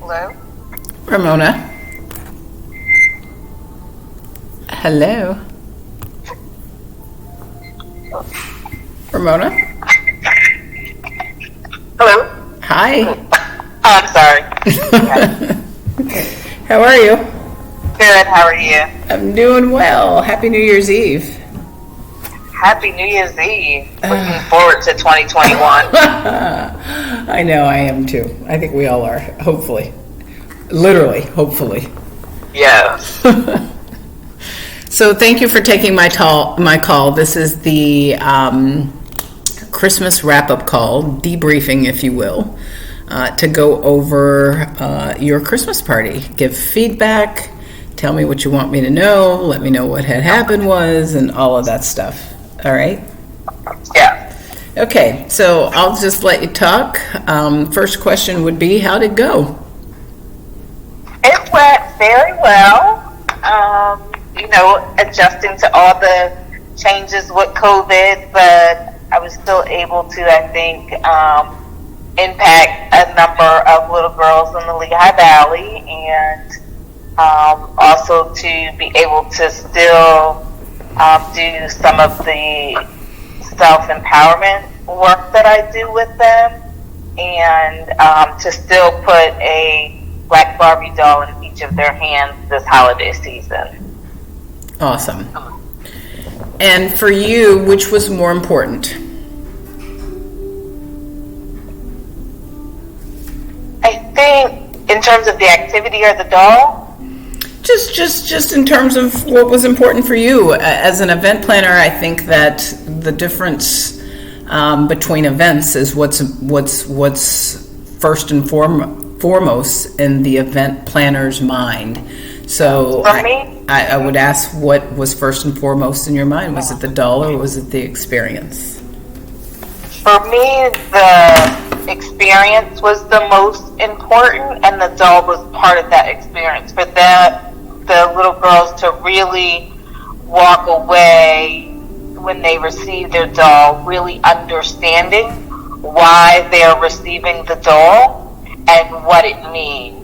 Hello? Ramona. Hello. Ramona. Hello? Hi. Oh, I'm sorry. How are you? Good, how are you? I'm doing well. Happy New Year's Eve. Happy New Year's Eve. Looking forward to 2021. I know, I am too. I think we all are. Hopefully. Literally, hopefully. Yeah. So thank you for taking my call. This is the Christmas wrap-up call, debriefing, if you will, to go over your Christmas party. Give feedback, tell me what you want me to know, let me know what had happened was, and all of that stuff. All right? Yeah. Okay, so I'll just let you talk. First question would be, how'd it go? It went very well. Adjusting to all the changes with COVID, but I was still able to, I think, impact a number of little girls in the Lehigh Valley, and also to be able to still do some of the self-empowerment work that I do with them, and to still put a black Barbie doll in each of their hands this holiday season. Awesome. And for you, which was more important? I think in terms of the activity or the doll? Just in terms of what was important for you. As an event planner, I think that the difference between events is what's first and foremost in the event planner's mind. So For me? I would ask, what was first and foremost in your mind? Was it the doll or was it the experience? For me, the experience was the most important, and the doll was part of that experience. For the little girls to really walk away when they receive their doll, really understanding why they're receiving the doll and what it means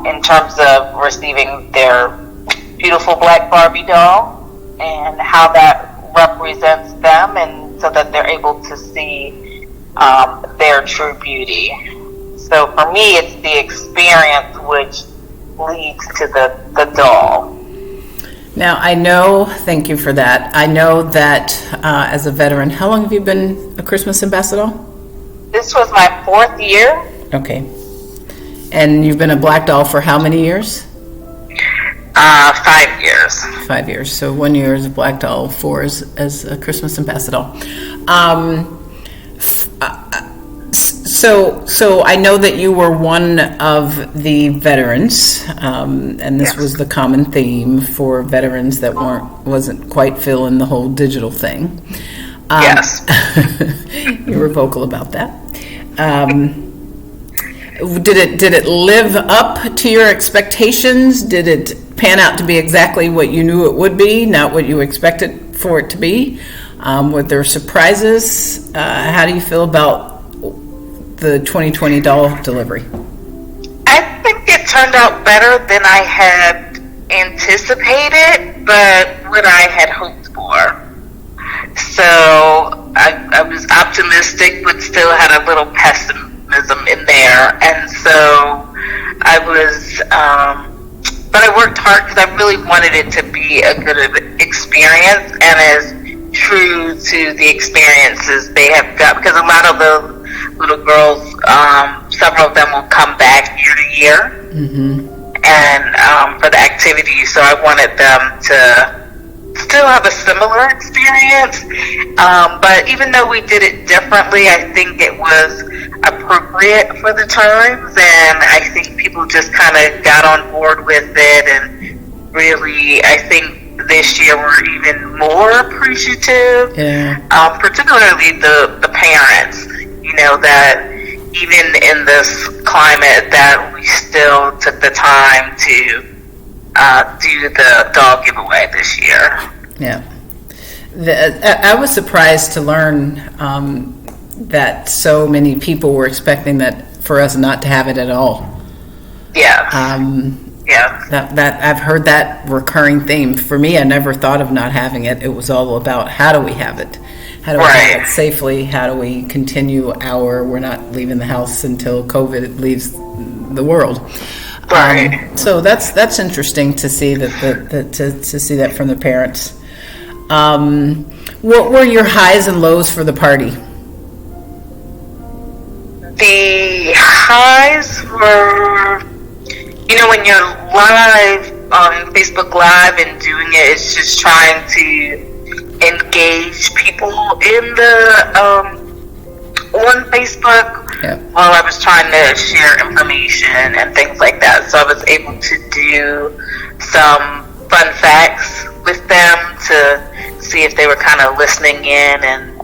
in terms of receiving their beautiful black Barbie doll and how that represents them, and so that they're able to see their true beauty. So for me, it's the experience which leads to the doll. Now, thank you for that. I know that as a veteran, how long have you been a Christmas Ambassadoll? This was my 4th year. Okay. And you've been a black doll for how many years? 5 years. 5 years. So 1 year as a black doll, 4 as a Christmas Ambassadoll. So I know that you were one of the veterans, and this was the common theme for veterans that wasn't quite filling the whole digital thing. Yes. You were vocal about that. Did it live up to your expectations? Did it pan out to be exactly what you knew it would be, not what you expected for it to be? Were there surprises? How do you feel about the 2020 doll delivery? I think it turned out better than I had anticipated, but what I had hoped for. So I was optimistic, but still had a little pessimism in there. And so I was, but I worked hard because I really wanted it to be a good experience and as true to the experiences they have got, because a lot of the little girls, several of them will come back year to year, and for the activity. So I wanted them to still have a similar experience, but even though we did it differently, I think it was appropriate for the times, and I think people just kind of got on board with it, and really, I think this year we're even more appreciative, particularly the parents, that even in this climate that we still took the time to do the doll giveaway this year. Yeah. I was surprised to learn that so many people were expecting that for us not to have it at all. Yeah. Yeah. That I've heard that recurring theme. For me, I never thought of not having it. It was all about how do we have it? How do we have it safely? How do we continue we're not leaving the house until COVID leaves the world. Right. So that's interesting to see to see that from the parents. What were your highs and lows for the party? The highs were, when you're live on Facebook Live and doing it, it's just trying to engage people in on Facebook. Yeah. While I was trying to share information and things like that. So I was able to do some fun facts with them to see if they were kind of listening in and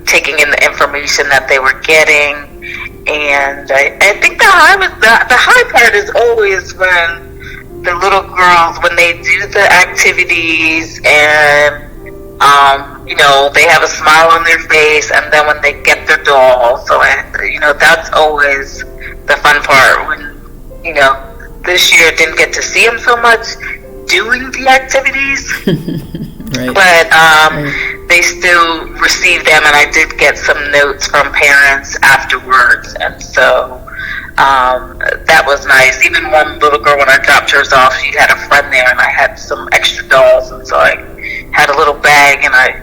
taking in the information that they were getting. And I think the high part is always when the little girls, when they do the activities and they have a smile on their face, and then when they get their doll. So that's always the fun part. When this year didn't get to see them so much doing the activities, right. But they still received them, and I did get some notes from parents afterwards, and so that was nice. Even one little girl, when I dropped hers off, she had a friend there, and I had some extra dolls, and so I had a little bag, and I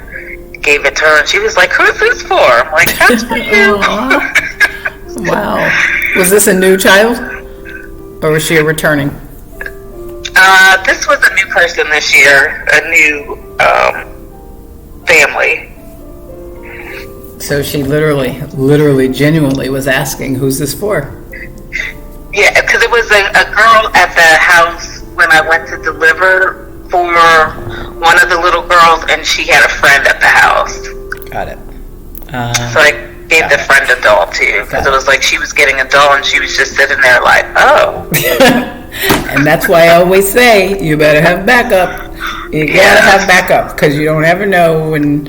gave it to her, and she was like, "Who's this for?" I'm like, "That's for you." Wow. Was this a new child, or was she a returning? This was a new person this year, a new family. So she literally, genuinely was asking, "Who's this for?" Yeah, because it was a girl at the house when I went to deliver for one of the little girls, and she had a friend at the house. Got it. So I gave the friend a doll too, because it was like she was getting a doll and she was just sitting there like, oh. And that's why I always say you better have backup. You gotta have backup, because you don't ever know when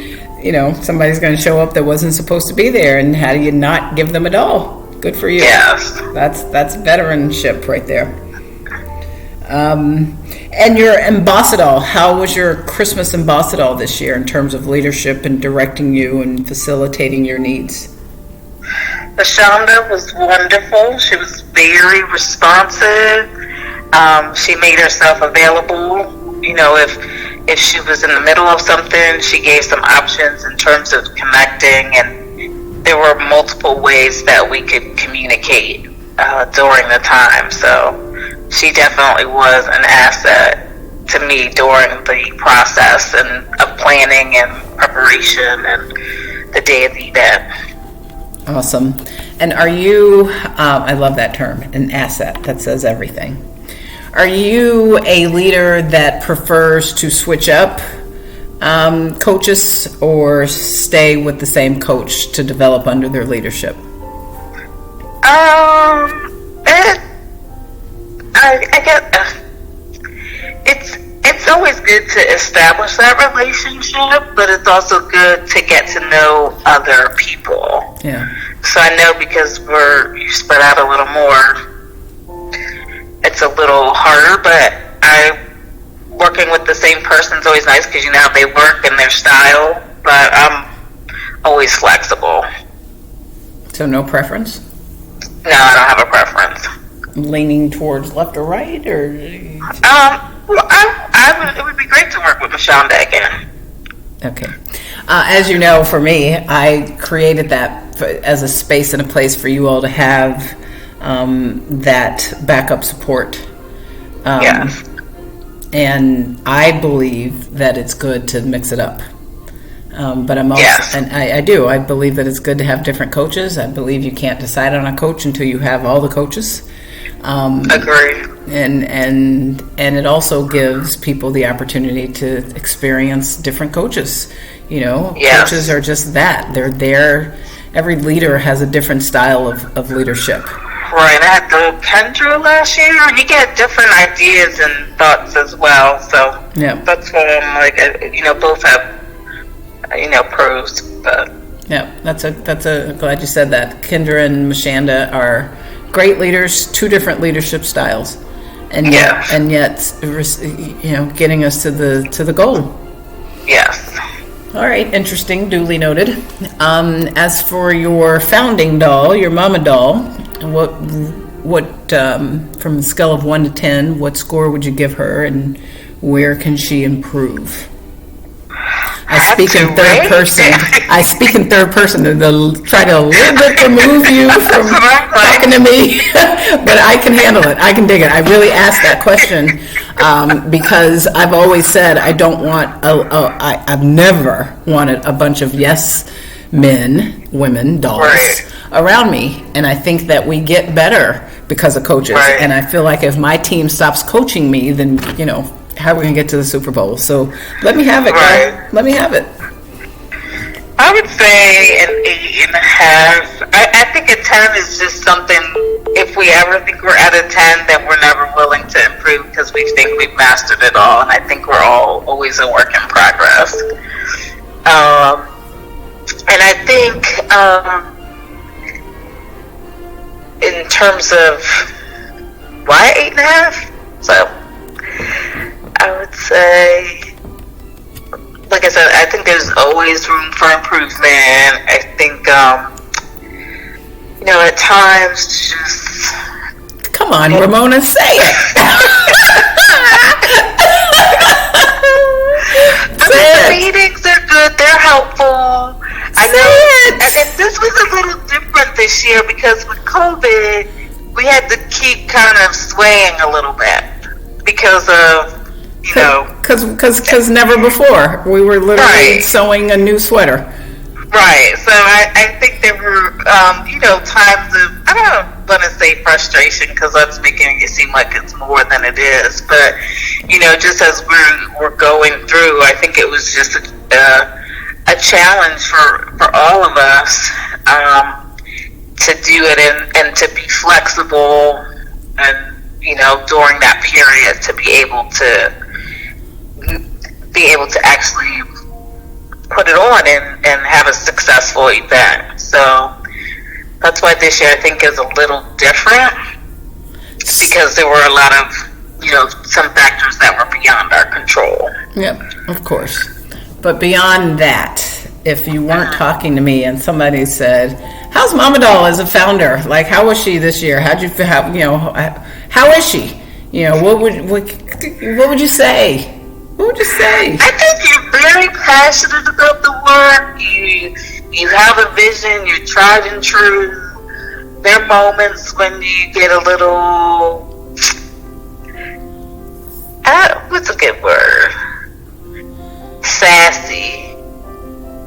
somebody's going to show up that wasn't supposed to be there, and how do you not give them a doll? Good for you. Yes. That's veteranship right there. And your Ambassadoll, how was your Christmas Ambassadoll this year in terms of leadership and directing you and facilitating your needs? Lashonda was wonderful. She was very responsive. She made herself available. If she was in the middle of something, she gave some options in terms of connecting, and there were multiple ways that we could communicate during the time. So she definitely was an asset to me during the process and of planning and preparation and the day of the event. Awesome. And are you, I love that term, an asset. That says everything. Are you a leader that prefers to switch up coaches, or stay with the same coach to develop under their leadership? I get it's always good to establish that relationship, but it's also good to get to know other people. Yeah. So I know, because you spread out a little more, it's a little harder, but working with the same person is always nice, because how they work and their style, but I'm always flexible. So no preference? No, I don't have a preference. Leaning towards left or right, or? It would be great to work with Lashonda again. Okay. As you know, for me, I created that as a space and a place for you all to have that backup support. Yes. And I believe that it's good to mix it up. But I'm also, and I do. I believe that it's good to have different coaches. I believe you can't decide on a coach until you have all the coaches. Agreed. And it also gives people the opportunity to experience different coaches. Coaches are just that. They're there. Every leader has a different style of leadership. Right. I had the Kendra last year, and you get different ideas and thoughts as well. So that's what I'm like. Both have pros, but yeah, that's a glad you said that. Kendra and Mashanda are great leaders, two different leadership styles, and yet, getting us to the goal. Yes. All right, interesting, duly noted. As for your founding doll, your mama doll, what from a scale of 1 to 10, what score would you give her, and where can she improve? I speak in third person. I speak in third person to try to a little bit remove you from talking to me, but I can handle it. I can dig it. I really asked that question because I've always said I don't want. I've never wanted a bunch of yes men, women, dolls around me, and I think that we get better because of coaches. Right. And I feel like if my team stops coaching me, then how are we going to get to the Super Bowl? So let me have it, guys. Let me have it. I would say an 8.5. I think a 10 is just something, if we ever think we're at a 10, then we're never willing to improve because we think we've mastered it all. And I think we're all always a work in progress. And I think in terms of why 8.5? So I would say, like I said, I think there's always room for improvement. I think, at times, just... Come on, Ramona, say it! The meetings are good, they're helpful. I think this was a little different this year because with COVID, we had to keep kind of swaying a little bit because of, Because never before. We were literally sewing a new sweater. Right. So I think there were, times of, I don't want to say frustration because that's making it seem like it's more than it is. But, just as we're going through, I think it was just a challenge for all of us to do it and to be flexible and, during that period to be able to actually put it on and have a successful event. So that's why this year I think is a little different because there were a lot of, some factors that were beyond our control. Yep, of course. But beyond that, if you weren't talking to me and somebody said, how's Mama Doll as a founder? Like, how was she this year? How'd you feel? How is she? What would you say? What would you say? I think you're very passionate about the work. You have a vision. You're tried and true. There are moments when you get a little. What's a good word? Sassy.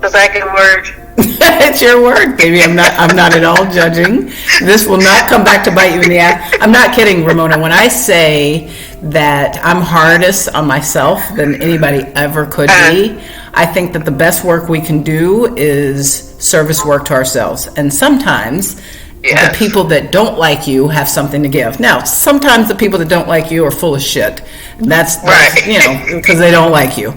Is that a good word? It's your word, baby. I'm not at all judging. This will not come back to bite you in the ass. I'm not kidding, Ramona. When I say that I'm hardest on myself than anybody ever could be, I think that the best work we can do is service work to ourselves. And sometimes the people that don't like you have something to give. Now, sometimes the people that don't like you are full of shit. That's because they don't like you.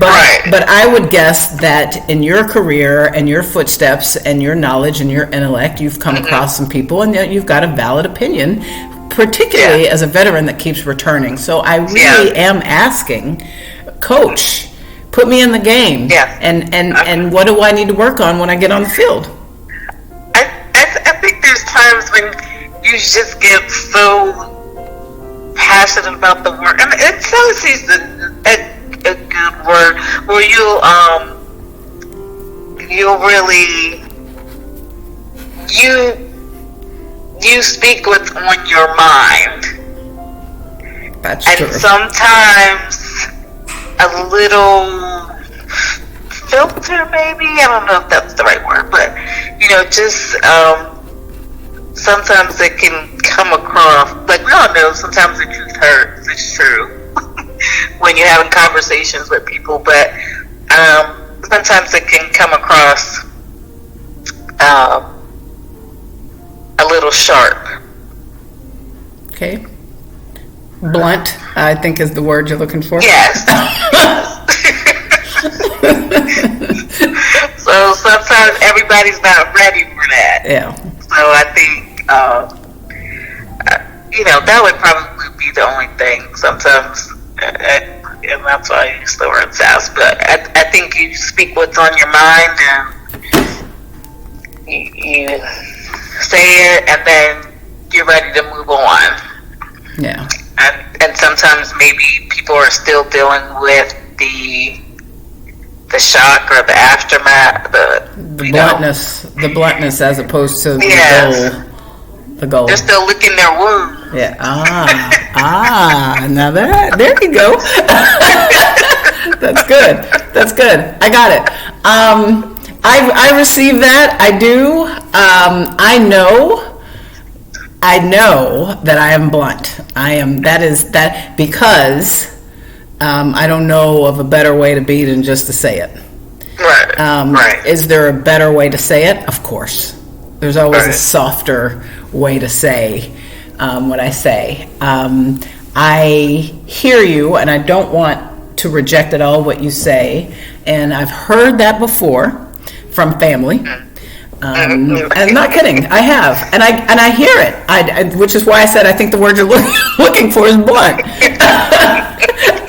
But I would guess that in your career and your footsteps and your knowledge and your intellect, you've come across some people and you've got a valid opinion, particularly as a veteran that keeps returning. So I really am asking, Coach, put me in the game. And what do I need to work on when I get on the field? I think there's times when you just get so passionate about the work. I mean, it's is a good word where you'll really you speak what's on your mind. That's and true. Sometimes a little filter, maybe, I don't know if that's the right word, but just sometimes it can come across, like we all know, sometimes the truth hurts. It's true when you're having conversations with people, but sometimes it can come across a little sharp. Okay. Blunt, I think, is the word you're looking for. Yes. So sometimes everybody's not ready for that. Yeah. So I think that would probably be the only thing. Sometimes, and that's why I use the word sass. But I think you speak what's on your mind, and you say it, and then you're ready to move on. Yeah. And sometimes maybe people are still dealing with the shock or the aftermath, the bluntness as opposed to the goal. They're still licking their wound. Yeah. Now there you go. That's good. I got it. I receive that. I do. I know that I am blunt. That because I don't know of a better way to be than just to say it. Right. Right. Is there a better way to say it? Of course. There's always a softer way to say what I say. I hear you, and I don't want to reject at all what you say. And I've heard that before from family. And I'm not kidding. I have, and I hear it. Which is why I said I think the word you're looking for is blunt.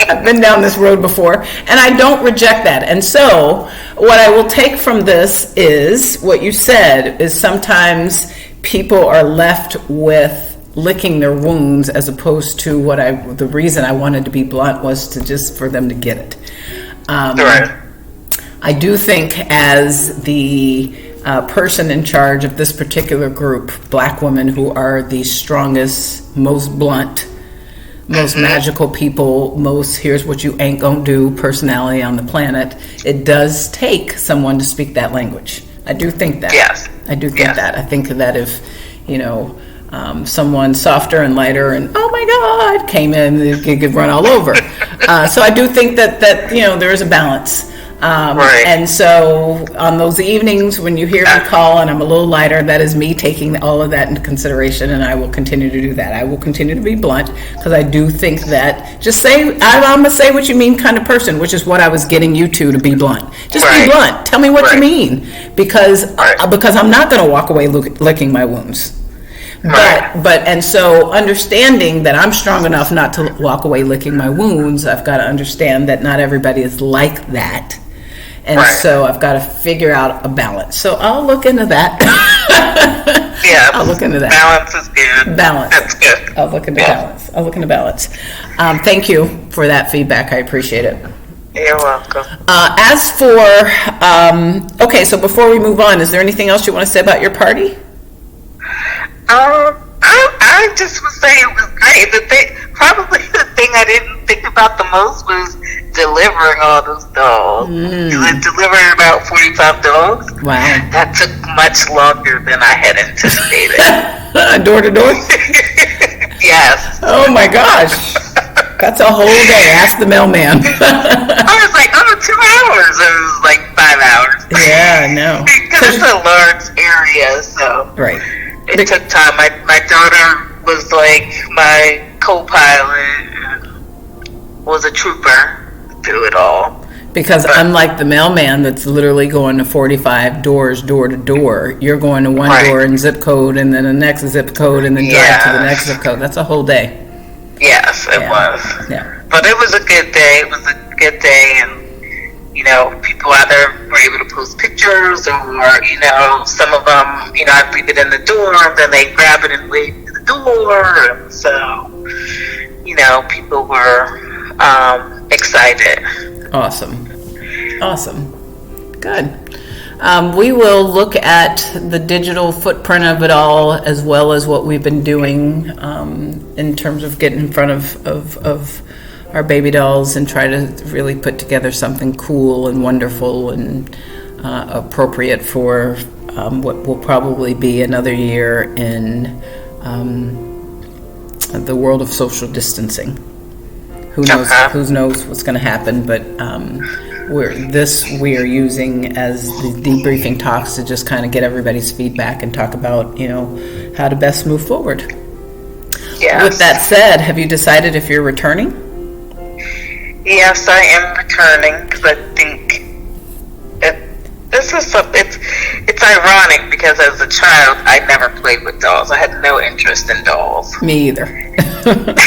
I've been down this road before, and I don't reject that. And so, what I will take from this is what you said is sometimes people are left with licking their wounds as opposed to the reason I wanted to be blunt was to just for them to get it. Right. I do think as the person in charge of this particular group, black women who are the strongest, most blunt, most magical people, most here's what you ain't gonna do personality on the planet, it does take someone to speak that language. I do think that. Yes. I do think that. I think that if, someone softer and lighter and, oh my God, came in, it could run all over. So I do think that there is a balance. Right. And so on those evenings when you hear me call and I'm a little lighter, that is me taking all of that into consideration, and I will continue to do that. I will continue to be blunt because I do think that I'm going to say what you mean kind of person, which is what I was getting you to be blunt. Just be blunt. Tell me what you mean because I'm not going to walk away licking my wounds. But so understanding that I'm strong enough not to walk away licking my wounds, I've got to understand that not everybody is like that. And so I've got to figure out a balance. So I'll look into that. Yeah. I'll look into that. Balance is good. Balance. That's good. I'll look into balance. Thank you for that feedback. I appreciate it. You're welcome. As for, so before we move on, is there anything else you want to say about your party? I just would say it was great. Probably the thing I didn't think about the most was delivering all those dolls. Delivering about 45 dolls. Wow. That took much longer than I had anticipated. Door to door? Yes. Oh my gosh. That's a whole day. Ask the mailman. I was like, 2 hours. It was like 5 hours. Yeah, I know. Because it's a large area, so. Right. It took time. My daughter was like my co-pilot and was a trooper through it all. Because unlike the mailman that's literally going to 45 doors, door to door, you're going to one door and zip code and then the next zip code and then drive to the next zip code. That's a whole day. Yes, it was. Yeah. But it was a good day. It was a good day, and people either were able to post pictures or, some of them, I'd leave it in the door and then they grab it and wait to the door. And so, people were excited. Awesome. Good. We will look at the digital footprint of it all as well as what we've been doing in terms of getting in front of our baby dolls and try to really put together something cool and wonderful and appropriate for what will probably be another year in the world of social distancing. Who knows what's going to happen, but we are using as the debriefing talks to just kind of get everybody's feedback and talk about how to best move forward. Yes. With that said, have you decided if you're returning? Yes, I am returning because I think This is something. It's ironic because as a child, I never played with dolls. I had no interest in dolls. Me either. But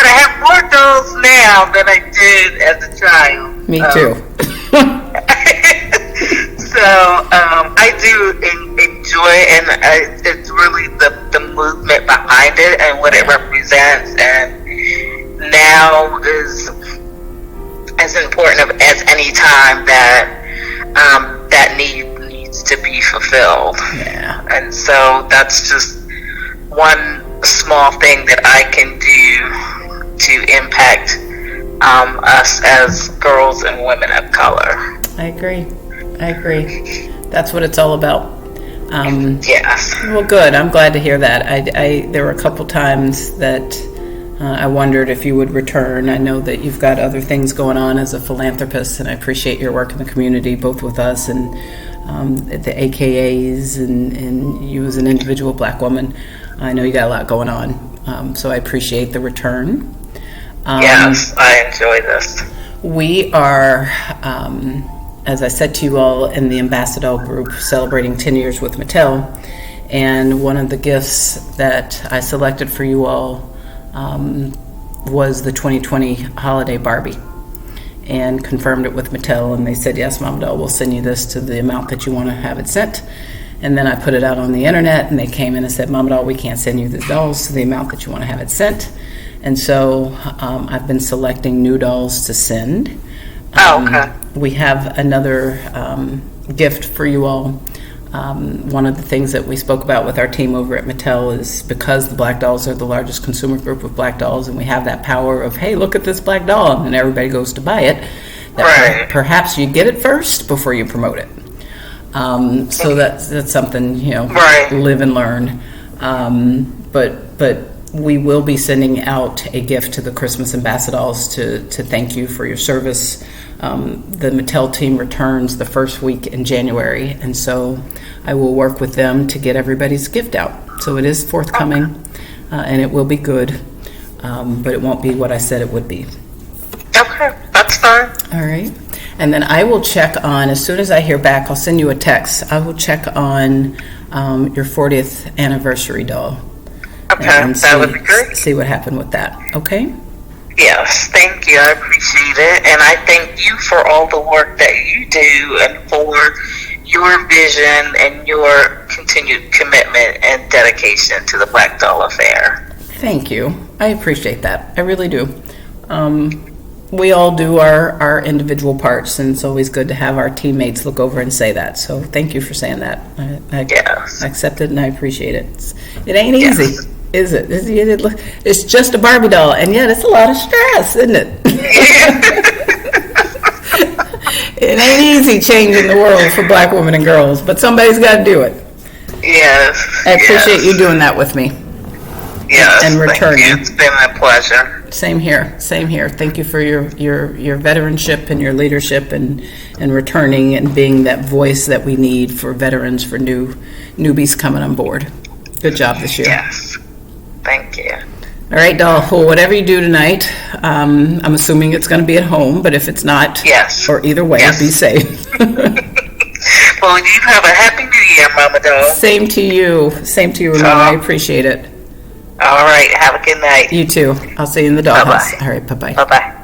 I have more dolls now than I did as a child. Me too. So I do enjoy, and it's really the movement behind it and what it represents, and now is as important as any time that that needs to be fulfilled. Yeah. And so that's just one small thing that I can do to impact us as girls and women of color. I agree. That's what it's all about. Yes. Well, good. I'm glad to hear that. There were a couple times that I wondered if you would return. I know that you've got other things going on as a philanthropist, and I appreciate your work in the community, both with us and at the AKAs, and you as an individual Black woman. I know you got a lot going on, so I appreciate the return. Yes, I enjoy this. We are, as I said to you all, in the Ambassadoll group, celebrating 10 years with Mattel, and one of the gifts that I selected for you all was the 2020 holiday Barbie, and confirmed it with Mattel, and they said, yes, Mom Doll, we'll send you this to the amount that you want to have it sent. And then I put it out on the internet, and they came in and said, Mom Doll, we can't send you the dolls to the amount that you want to have it sent. And so I've been selecting new dolls to send. Okay. We have another gift for you all. One of the things that we spoke about with our team over at Mattel is because the Black Dolls are the largest consumer group of Black Dolls, and we have that power of, hey, look at this Black Doll, and everybody goes to buy it, that right. Perhaps you get it first before you promote it. So that's something, right. Live and learn. But we will be sending out a gift to the Christmas Ambassadolls to thank you for your service. The Mattel team returns the first week in January, and so I will work with them to get everybody's gift out. So it is forthcoming, and it will be good, but it won't be what I said it would be. Okay, that's fine. All right. And then I will check on, as soon as I hear back, I'll send you a text. I will check on your 40th anniversary doll. Okay, that would be great. See what happened with that, okay? Yes, thank you. I appreciate it. And I thank you for all the work that you do and for your vision and your continued commitment and dedication to the Black Doll Affair. Thank you. I appreciate that. I really do. We all do our individual parts, and it's always good to have our teammates look over and say that. So thank you for saying that. Yes. I accept it and I appreciate it. It ain't easy, is it? It's just a Barbie doll, and yet it's a lot of stress, isn't it? It ain't easy changing the world for Black women and girls, but somebody's got to do it. Yes. I appreciate you doing that with me. Yes. And returning. Thank you. It's been a pleasure. Same here. Thank you for your veteranship and your leadership and returning and being that voice that we need for veterans, for newbies coming on board. Good job this year. Yes. Thank you. All right, doll. Well, whatever you do tonight, I'm assuming it's going to be at home, but if it's not, yes. Or either way, yes. Be safe. Well, you have a happy new year, Mama Doll. Same to you, Ramona. I appreciate it. All right. Have a good night. You too. I'll see you in the dollhouse. All right. Bye-bye. Bye-bye.